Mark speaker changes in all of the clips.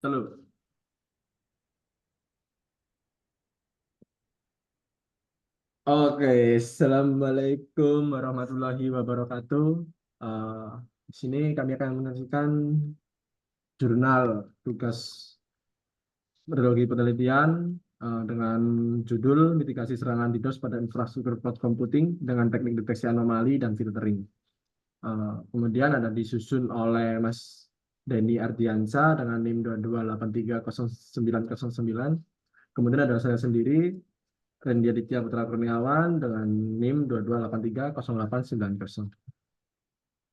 Speaker 1: Telu. Oke, Assalamualaikum warahmatullahi wabarakatuh. Eh, di sini kami akan menyaksikan jurnal tugas metodologi penelitian dengan judul mitigasi serangan DDoS pada infrastruktur cloud computing dengan teknik deteksi anomali dan filtering. Kemudian ada disusun oleh Mas Denny Ardiansa dengan NIM 22830909. Kemudian ada saya sendiri Randy Aditya Putra Kurniawan dengan NIM 22830890.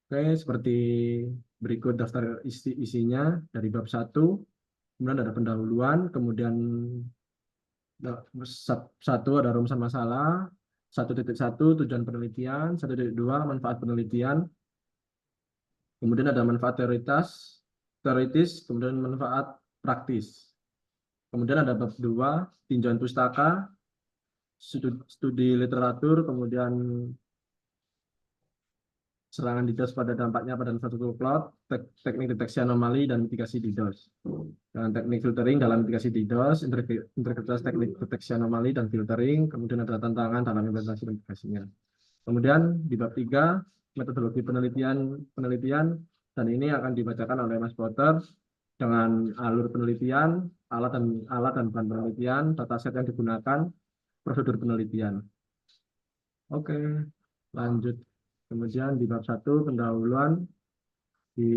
Speaker 1: Oke, seperti berikut daftar isinya dari bab 1, kemudian ada pendahuluan, kemudian satu ada rumusan masalah, 1.1 tujuan penelitian, 1.2 manfaat penelitian, kemudian ada manfaat teoritis, kemudian manfaat praktis. Kemudian ada bab 2 tinjauan pustaka, studi literatur, kemudian serangan DDoS pada dampaknya pada infrastruktur cloud, teknik deteksi anomali dan mitigasi DDoS. Dan teknik filtering dalam mitigasi DDoS, integritas teknik deteksi anomali dan filtering, kemudian ada tantangan dalam implementasi dan mitigasinya. Kemudian di bab 3, metodologi penelitian, dan ini akan dibacakan oleh Mas Potter dengan alur penelitian, alat dan bahan penelitian, dataset yang digunakan, prosedur penelitian. Oke, lanjut. Kemudian di bab 1 pendahuluan di,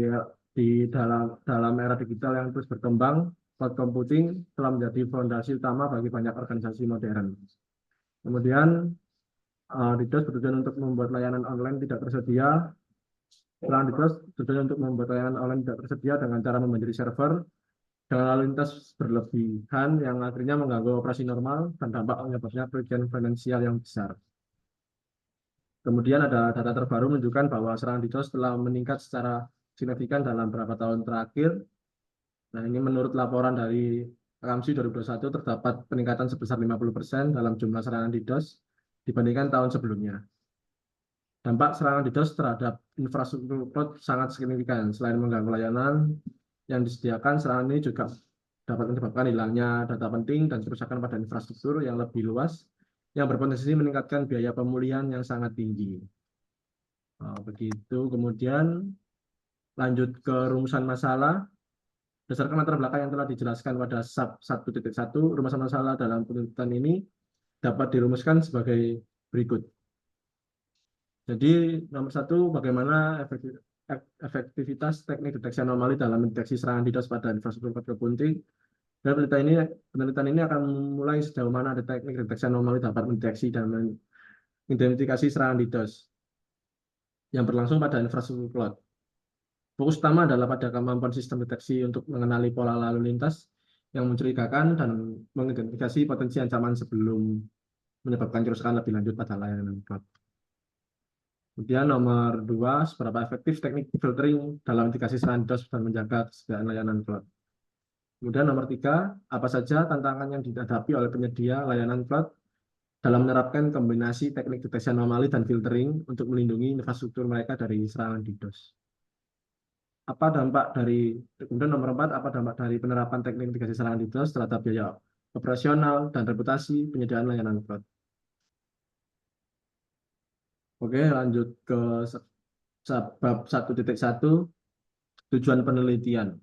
Speaker 1: dalam era digital yang terus berkembang, cloud computing telah menjadi fondasi utama bagi banyak organisasi modern. Kemudian DDoS bertujuan untuk membuat layanan online tidak tersedia. Serangan DDoS bertujuan untuk membuat layanan online tidak tersedia dengan cara membanjiri server dengan lalu lintas berlebihan yang akhirnya mengganggu operasi normal dan dampak menyebabnya kerugian finansial yang besar. Kemudian ada data terbaru menunjukkan bahwa serangan DDoS telah meningkat secara signifikan dalam beberapa tahun terakhir. Nah, ini menurut laporan dari RAMSI 2021 terdapat peningkatan sebesar 50% dalam jumlah serangan DDoS dibandingkan tahun sebelumnya. Dampak serangan DDoS terhadap infrastruktur cloud sangat signifikan. Selain mengganggu layanan yang disediakan, serangan ini juga dapat menyebabkan hilangnya data penting dan kerusakan pada infrastruktur yang lebih luas yang berpotensi meningkatkan biaya pemulihan yang sangat tinggi. Begitu. Kemudian lanjut ke rumusan masalah. Berdasarkan latar belakang yang telah dijelaskan pada sub 1.1, rumusan masalah dalam penelitian ini dapat dirumuskan sebagai berikut. Jadi nomor 1, bagaimana efektivitas teknik deteksi anomali dalam mendeteksi serangan DDoS pada infrastruktur cloud computing. Dan penelitian ini akan memulai sejauh mana ada teknik deteksi anomali dapat mendeteksi dan mengidentifikasi serangan DDoS yang berlangsung pada infrastruktur cloud. Fokus utama adalah pada kemampuan sistem deteksi untuk mengenali pola lalu lintas yang mencurigakan dan mengidentifikasi potensi ancaman sebelum menyebabkan kerusakan lebih lanjut pada layanan cloud. Kemudian nomor 2, seberapa efektif teknik filtering dalam mitigasi serangan DDoS dan menjaga kesediaan layanan cloud. Kemudian nomor 3, apa saja tantangan yang dihadapi oleh penyedia layanan cloud dalam menerapkan kombinasi teknik deteksi anomali dan filtering untuk melindungi infrastruktur mereka dari serangan DDoS. Kemudian nomor 4, apa dampak dari penerapan teknik mitigasi serangan DDoS terhadap biaya operasional dan reputasi penyediaan layanan cloud. Oke, lanjut ke bab 1.1, tujuan penelitian.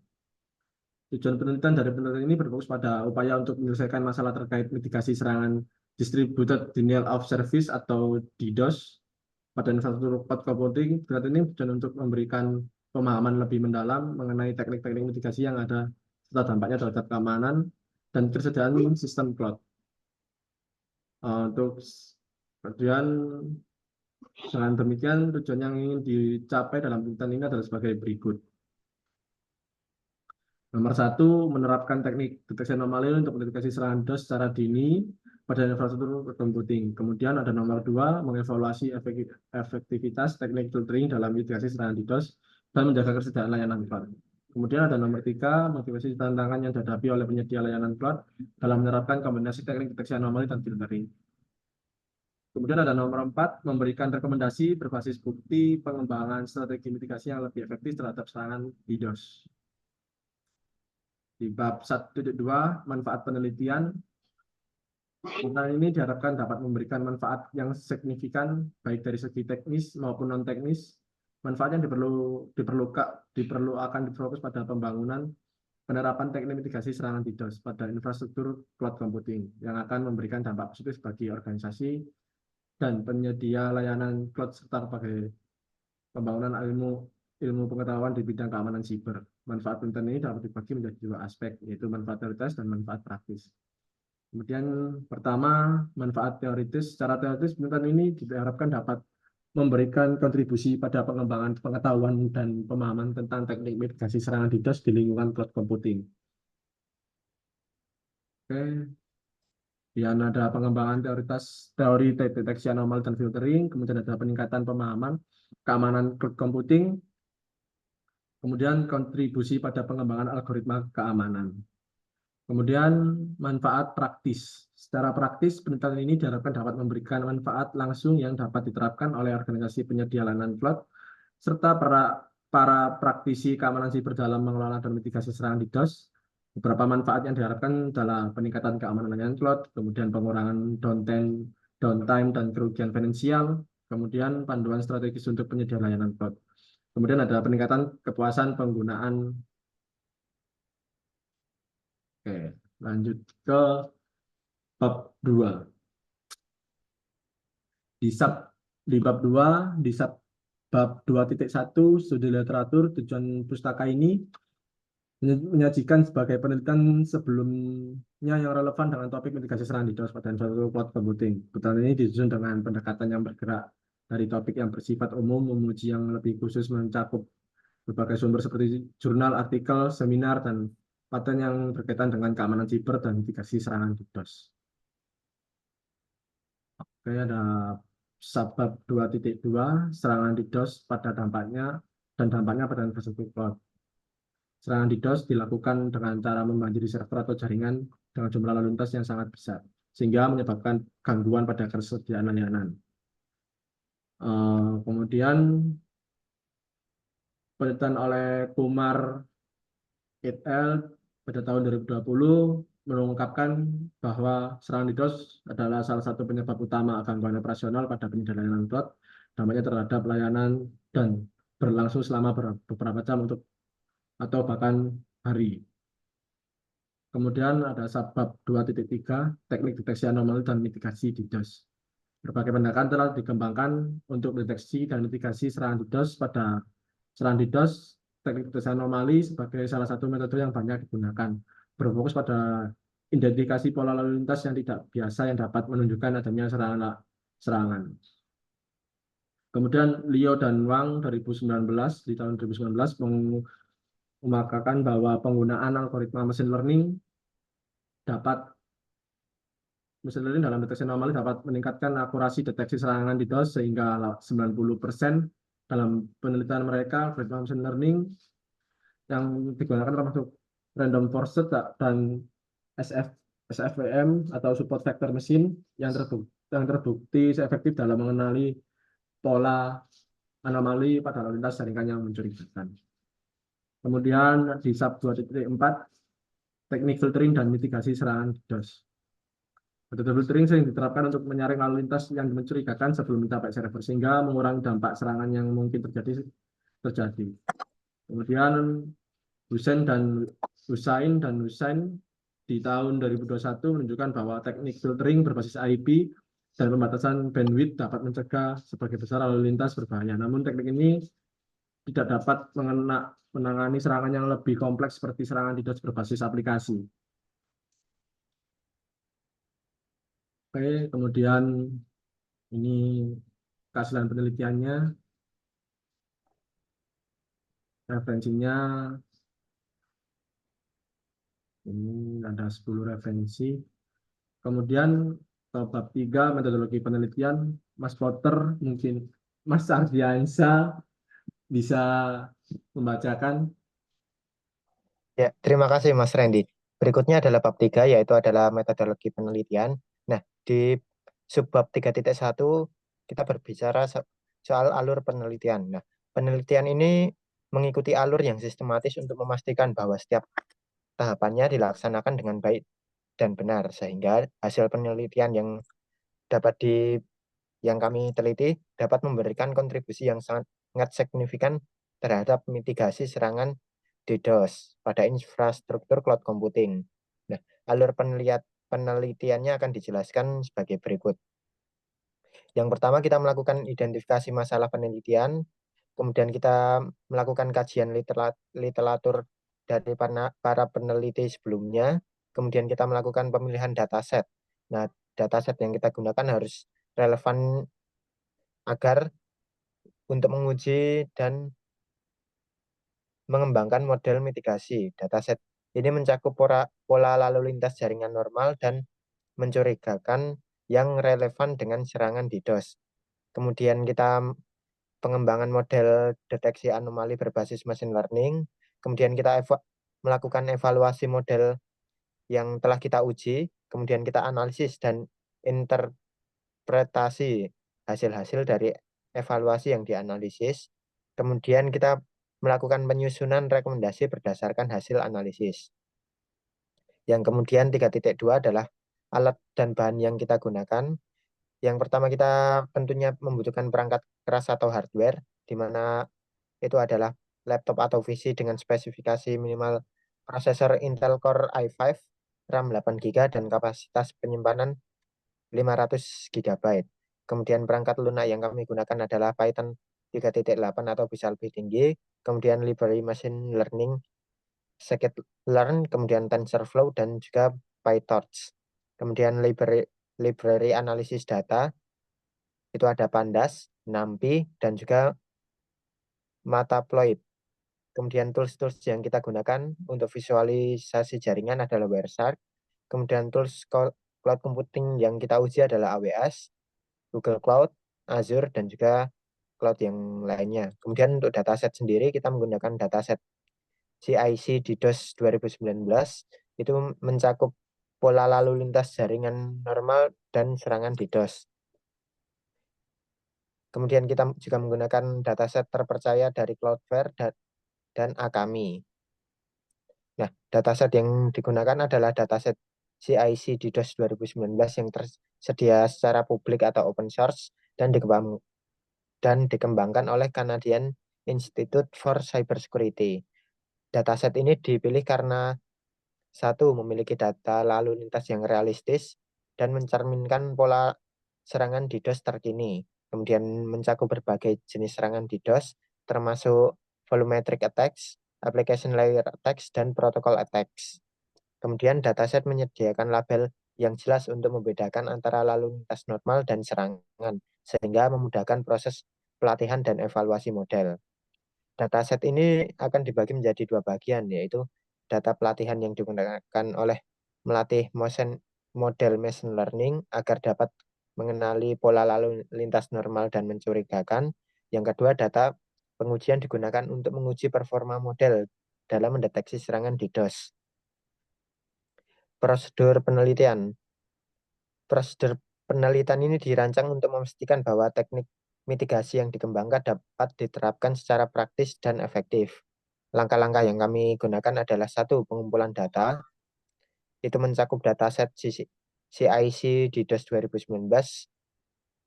Speaker 1: Tujuan penelitian dari penelitian ini berfokus pada upaya untuk menyelesaikan masalah terkait mitigasi serangan Distributed Denial of Service atau DDoS pada infrastruktur cloud computing. Penelitian ini tujuan untuk memberikan pemahaman lebih mendalam mengenai teknik-teknik mitigasi yang ada serta dampaknya terhadap keamanan dan ketersediaan sistem cloud. Untuk kemudian dengan demikian tujuan yang ingin dicapai dalam penelitian ini adalah sebagai berikut. Nomor 1, menerapkan teknik deteksi anomali untuk mendeteksi serangan DDoS secara dini pada infrastruktur computing. Kemudian ada nomor 2, mengevaluasi efektivitas teknik filtering dalam mitigasi serangan DDoS dan menjaga kesediaan layanan cloud. Kemudian ada nomor 3, motivasi tantangan yang dihadapi oleh penyedia layanan cloud dalam menerapkan kombinasi teknik deteksi anomali dan filtering. Kemudian ada nomor 4, memberikan rekomendasi berbasis bukti pengembangan strategi mitigasi yang lebih efektif terhadap serangan DDoS. Di bab 1.2 manfaat penelitian, penggunaan ini diharapkan dapat memberikan manfaat yang signifikan baik dari segi teknis maupun non teknis. Manfaatnya diperlu akan difokus pada pembangunan penerapan teknik mitigasi serangan DDoS pada infrastruktur cloud computing yang akan memberikan dampak positif bagi organisasi dan penyedia layanan cloud serta sebagai pembangunan ilmu pengetahuan di bidang keamanan siber. Manfaat penelitian ini dapat dibagi menjadi dua aspek, yaitu manfaat teoritis dan manfaat praktis. Kemudian pertama, manfaat teoritis. Secara teoritis, penelitian ini diharapkan dapat memberikan kontribusi pada pengembangan pengetahuan dan pemahaman tentang teknik mitigasi serangan DDoS di lingkungan cloud computing. Oke, kemudian ada pengembangan teori deteksi anomali dan filtering, kemudian ada peningkatan pemahaman keamanan cloud computing, kemudian kontribusi pada pengembangan algoritma keamanan. Kemudian manfaat praktis. Secara praktis, penelitian ini diharapkan dapat memberikan manfaat langsung yang dapat diterapkan oleh organisasi penyedia layanan cloud, serta para praktisi keamanan siber dalam mengelola dan mitigasi serangan DDoS. Beberapa manfaat yang diharapkan adalah peningkatan keamanan layanan cloud, kemudian pengurangan downtime dan kerugian finansial, kemudian panduan strategis untuk penyedia layanan cloud. Kemudian ada peningkatan kepuasan penggunaan. Oke, lanjut ke bab 2. Di bab 2, di bab 2.1 studi literatur, tujuan pustaka ini menyajikan sebagai penelitian sebelumnya yang relevan dengan topik mitigasi serangan DDoS pada infrastruktur cloud computing. Penelitian ini disusun dengan pendekatan yang bergerak dari topik yang bersifat umum memuji yang lebih khusus mencakup berbagai sumber seperti jurnal, artikel, seminar, dan paten yang berkaitan dengan keamanan siber dan mitigasi serangan DDoS. Oke, ada subbab 2.2 serangan DDoS pada dampaknya pada infrastruktur cloud. Serangan DDoS dilakukan dengan cara membanjiri server atau jaringan dengan jumlah lalu lintas yang sangat besar, sehingga menyebabkan gangguan pada kesediaan layanan. Kemudian penelitian oleh Kumar et al. Pada tahun 2020 mengungkapkan bahwa serangan DDoS adalah salah satu penyebab utama gangguan operasional pada penyedia layanan cloud, dampaknya terhadap layanan dan berlangsung selama beberapa jam atau bahkan hari. Kemudian ada subbab 2.3 teknik deteksi anomali dan mitigasi DDoS. Berbagai pendekatan telah dikembangkan untuk deteksi dan mitigasi serangan DDoS. Pada serangan DDoS, teknik deteksi anomali sebagai salah satu metode yang banyak digunakan, berfokus pada identifikasi pola lalu lintas yang tidak biasa yang dapat menunjukkan adanya serangan. Kemudian Liu dan Wang 2019 di tahun 2019 mengungkapkan bahwa penggunaan algoritma machine learning dalam deteksi anomali dapat meningkatkan akurasi deteksi serangan DDoS sehingga 90%. Dalam penelitian mereka, algoritma machine learning yang digunakan termasuk random forest dan SFVM atau support vector machine yang terbukti efektif dalam mengenali pola anomali pada lalu lintas jaringan yang mencurigakan. Kemudian di sub 2.4 teknik filtering dan mitigasi serangan DDoS. Metode filtering sering diterapkan untuk menyaring lalu lintas yang mencurigakan sebelum mencapai server sehingga mengurangi dampak serangan yang mungkin terjadi. Kemudian Hussein di tahun 2021 menunjukkan bahwa teknik filtering berbasis IP dan pembatasan bandwidth dapat mencegah sebagai besar lalu lintas berbahaya. Namun teknik ini tidak dapat menangani serangan yang lebih kompleks seperti serangan DDoS berbasis aplikasi. Oke, kemudian ini kehasil penelitiannya, referensinya ini ada 10 referensi. Kemudian bab 3 metodologi penelitian, Mas Potter mungkin Mas Ardiansa bisa membacakan.
Speaker 2: Ya, terima kasih Mas Randy. Berikutnya adalah bab 3 yaitu adalah metodologi penelitian. Nah, di subbab 3.1 kita berbicara soal alur penelitian. Nah, penelitian ini mengikuti alur yang sistematis untuk memastikan bahwa setiap tahapannya dilaksanakan dengan baik dan benar, sehingga hasil penelitian yang kami teliti dapat memberikan kontribusi yang sangat signifikan terhadap mitigasi serangan DDoS pada infrastruktur cloud computing. Nah, alur penelitiannya akan dijelaskan sebagai berikut. Yang pertama, kita melakukan identifikasi masalah penelitian, kemudian kita melakukan kajian literatur dari para peneliti sebelumnya, kemudian kita melakukan pemilihan dataset. Nah, dataset yang kita gunakan harus relevan agar untuk menguji dan mengembangkan model mitigasi. Dataset ini mencakup pola lalu lintas jaringan normal dan mencurigakan yang relevan dengan serangan DDoS. Kemudian kita pengembangan model deteksi anomali berbasis machine learning. Kemudian kita melakukan evaluasi model yang telah kita uji. Kemudian kita analisis dan interpretasi hasil-hasil dari evaluasi yang dianalisis. Kemudian kita melakukan penyusunan rekomendasi berdasarkan hasil analisis. Yang kemudian 3.2 adalah alat dan bahan yang kita gunakan. Yang pertama, kita tentunya membutuhkan perangkat keras atau hardware, di mana itu adalah laptop atau PC dengan spesifikasi minimal prosesor Intel Core i5, RAM 8 GB, dan kapasitas penyimpanan 500 GB. Kemudian perangkat lunak yang kami gunakan adalah Python 3.8 atau bisa lebih tinggi, kemudian library machine learning, scikit-learn, kemudian TensorFlow, dan juga PyTorch. Kemudian library analisis data, itu ada Pandas, NumPy, dan juga Matplotlib. Kemudian tools-tools yang kita gunakan untuk visualisasi jaringan adalah Wireshark. Kemudian tools cloud computing yang kita uji adalah AWS, Google Cloud, Azure, dan juga cloud yang lainnya. Kemudian untuk dataset sendiri kita menggunakan dataset CIC DDoS 2019. Itu mencakup pola lalu lintas jaringan normal dan serangan DDoS. Kemudian kita juga menggunakan dataset terpercaya dari Cloudflare dan Akami. Nah, dataset yang digunakan adalah dataset CIC DDoS 2019 yang tersedia secara publik atau open source dan dikembangkan oleh Canadian Institute for Cybersecurity. Dataset ini dipilih karena satu, memiliki data lalu lintas yang realistis dan mencerminkan pola serangan DDoS terkini. Kemudian mencakup berbagai jenis serangan DDoS, termasuk volumetric attacks, application layer attacks, dan protocol attacks. Kemudian dataset menyediakan label yang jelas untuk membedakan antara lalu lintas normal dan serangan, sehingga memudahkan proses pelatihan dan evaluasi model. Dataset ini akan dibagi menjadi dua bagian, yaitu data pelatihan yang digunakan oleh melatih model machine learning agar dapat mengenali pola lalu lintas normal dan mencurigakan. Yang kedua, data pengujian digunakan untuk menguji performa model dalam mendeteksi serangan DDoS. Prosedur penelitian. Prosedur penelitian ini dirancang untuk memastikan bahwa teknik mitigasi yang dikembangkan dapat diterapkan secara praktis dan efektif. Langkah-langkah yang kami gunakan adalah satu, pengumpulan data. Itu mencakup dataset CIC DDoS 2019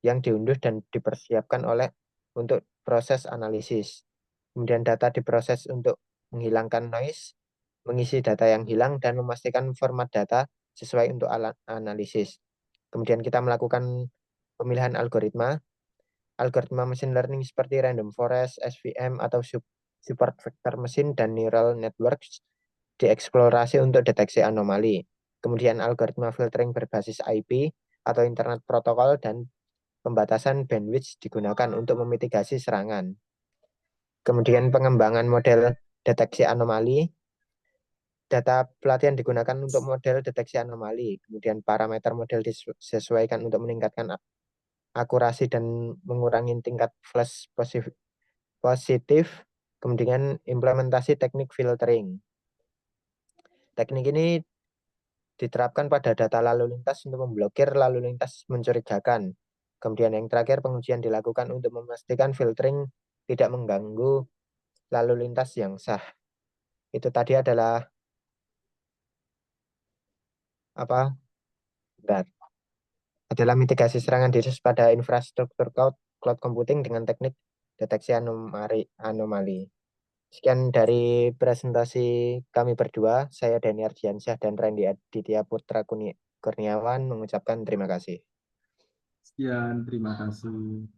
Speaker 2: yang diunduh dan dipersiapkan untuk proses analisis. Kemudian data diproses untuk menghilangkan noise, mengisi data yang hilang, dan memastikan format data sesuai untuk alat analisis. Kemudian kita melakukan pemilihan algoritma machine learning seperti random forest, SVM, atau support vector machine dan neural networks dieksplorasi untuk deteksi anomali. Kemudian algoritma filtering berbasis IP atau internet protokol dan pembatasan bandwidth digunakan untuk memitigasi serangan. Kemudian pengembangan model deteksi anomali. Data pelatihan digunakan untuk model deteksi anomali. Kemudian parameter model disesuaikan untuk meningkatkan akurasi dan mengurangi tingkat false positif. Kemudian implementasi teknik filtering. Teknik ini diterapkan pada data lalu lintas untuk memblokir lalu lintas mencurigakan. Kemudian yang terakhir, pengujian dilakukan untuk memastikan filtering tidak mengganggu lalu lintas yang sah. Itu tadi adalah apa? Bentar. Adalah mitigasi serangan DDoS pada infrastruktur cloud computing dengan teknik deteksi anomali. Sekian dari presentasi kami berdua. Saya Dani Ardiansyah dan Randy Aditya Putra Kurniawan mengucapkan terima kasih.
Speaker 1: Sekian, terima kasih.